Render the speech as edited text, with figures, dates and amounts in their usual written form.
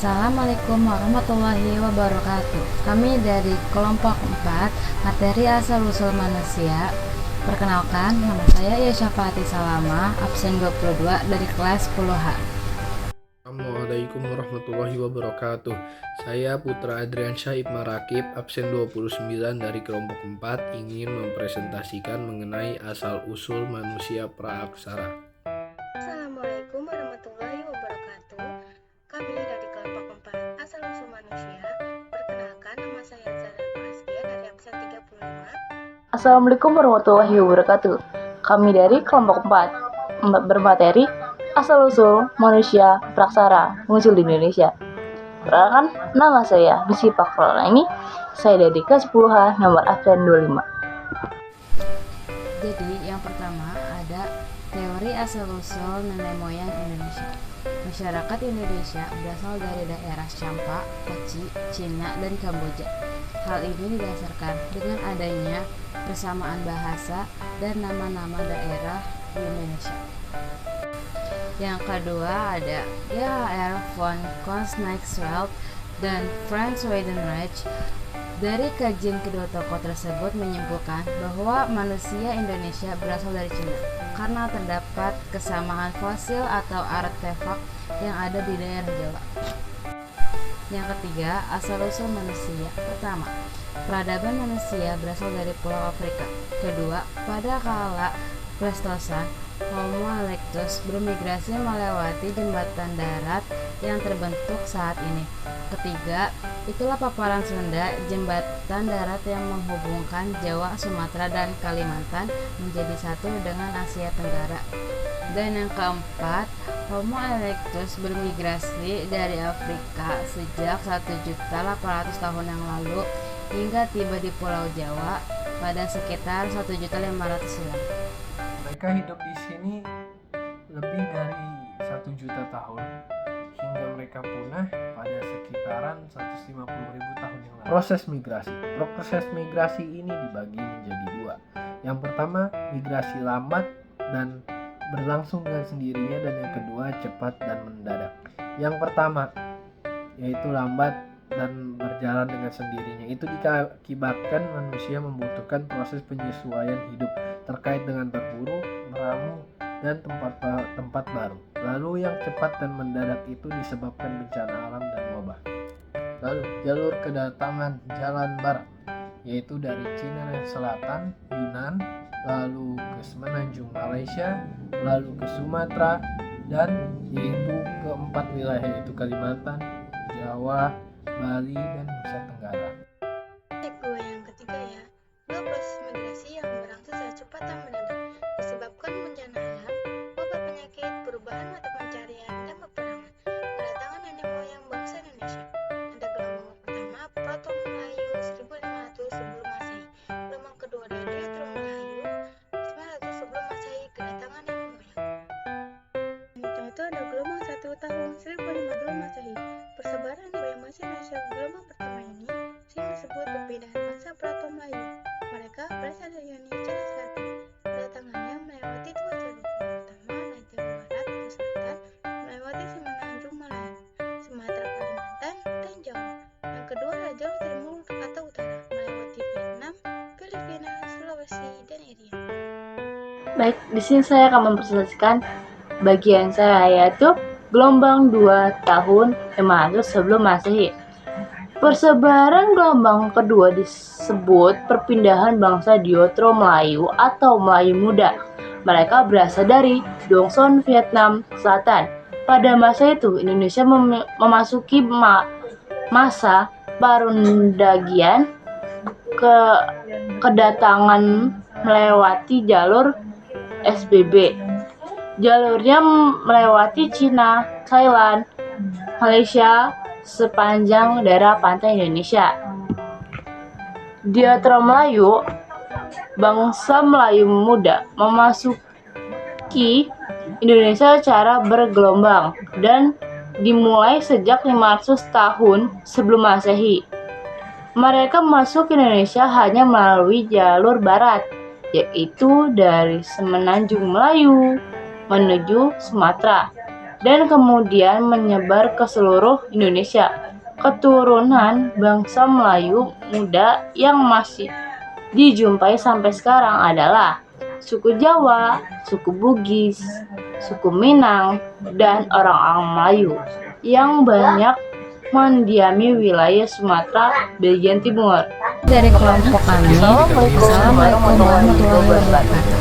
Assalamualaikum warahmatullahi wabarakatuh. Kami dari kelompok 4 materi asal-usul manusia. Perkenalkan, nama saya Yesha Fati Salama, absen 22 dari kelas 10H. Assalamualaikum warahmatullahi wabarakatuh. Saya Putra Adriansyah Ibnu Rakib, absen 29 dari kelompok 4, ingin mempresentasikan mengenai asal-usul manusia praaksara. Assalamualaikum warahmatullahi wabarakatuh. Kami dari kelompok 4 asal-usul manusia. Perkenalkan, nama saya Zahra Askia dari absen 35. Assalamualaikum warahmatullahi wabarakatuh. Kami dari kelompok 4 bermateri asal-usul manusia praksara muncul di Indonesia. Perkenalkan, nama saya Bisi Pakrona ini. Saya dari kelas 10H nomor absen 25. Jadi, yang pertama ada teori asal-usul nenek moyang Indonesia. Masyarakat Indonesia berasal dari daerah Champa, Kochi, Cina, dan Kamboja. Hal ini didasarkan dengan adanya persamaan bahasa dan nama-nama daerah di Indonesia. Yang kedua ada J.R. von Koenigswald dan Franz Weidenreich. Dari kajian kedua tokoh tersebut menyimpulkan bahwa manusia Indonesia berasal dari Cina karena terdapat kesamaan fosil atau artefak yang ada di daerah Jawa. Yang ketiga, asal-usul manusia. Pertama, peradaban manusia berasal dari Pulau Afrika. Kedua, pada kala Pleistosen, Homo erectus bermigrasi melewati jembatan darat yang terbentuk saat ini. Ketiga, itulah paparan Sunda, jembatan darat yang menghubungkan Jawa, Sumatera, dan Kalimantan menjadi satu dengan Asia Tenggara. Dan yang keempat, Homo erectus bermigrasi dari Afrika sejak 1.800.000 tahun yang lalu hingga tiba di Pulau Jawa pada sekitar 1.500.000 silam. Mereka hidup di sini lebih dari 1 juta tahun hingga mereka punah pada sekitaran 150.000 tahun yang lalu. Proses migrasi ini dibagi menjadi dua. Yang pertama, migrasi lambat dan berlangsung dengan sendirinya, dan yang kedua cepat dan mendadak. Yang pertama yaitu lambat dan berjalan dengan sendirinya. Itu diakibatkan manusia membutuhkan proses penyesuaian hidup terkait dengan berburu, meramu, dan tempat baru. Lalu yang cepat dan mendadak itu disebabkan bencana alam dan wabah. Lalu jalur kedatangan jalan barat, yaitu dari Cina dan Selatan, Yunan, lalu ke semenanjung Malaysia, lalu ke Sumatera, dan yaitu keempat wilayah, yaitu Kalimantan, Jawa, Bali, dan Nusa Tenggara. Kedua yang ketiga ya, dua proses migrasi yang berlangsung secara cepat dan mendadak disebabkan bencana alam, wabah, penyakit, perubahan mata pencarian, dan peperangan. Kedatangan nenek moyang bangsa Indonesia. Ada gelombang pertama Proto Melayu 1500 sebelum Masehi. Gelombang kedua dari Retro Melayu 900 sebelum Masehi. Kedatangan nenek moyang. Contoh ada gelombang 1 tahun 1052 Masehi. Persebaran budaya bangsa Indonesia. Gelombang pertama ini sering disebut perpindahan bangsa Proto Melayu. Mereka berasal dari Indonesia dan Selatan. Kedatangannya melewati dua jalur. Yang pertama dari jalur barat ke selatan melewati semenanjung Malaya, Sumatera, Kalimantan, dan Jawa. Yang kedua adalah jalur timur atau utara melewati Vietnam, Filipina, Sulawesi, dan Irian. Baik, di sini saya akan mempresentasikan bagian saya, yaitu gelombang 2 tahun 500 sebelum Masehi. Persebaran gelombang kedua disebut perpindahan bangsa Diotro Melayu atau Melayu Muda. Mereka berasal dari Dongson, Vietnam Selatan. Pada masa itu, Indonesia memasuki masa perundagian. Kedatangan melewati jalur SBB. Jalurnya melewati Cina, Thailand, Malaysia, sepanjang daerah pantai Indonesia. Diotro Melayu, bangsa Melayu Muda, memasuki Indonesia secara bergelombang dan dimulai sejak 500 tahun sebelum Masehi. Mereka masuk ke Indonesia hanya melalui jalur barat, yaitu dari semenanjung Melayu menuju Sumatera. dan kemudian menyebar ke seluruh Indonesia. Keturunan bangsa Melayu muda yang masih dijumpai sampai sekarang adalah suku Jawa, suku Bugis, suku Minang, dan orang-orang Melayu yang banyak mendiami wilayah Sumatera bagian timur. Dari kelompok kami, Assalamualaikum warahmatullahi wabarakatuh.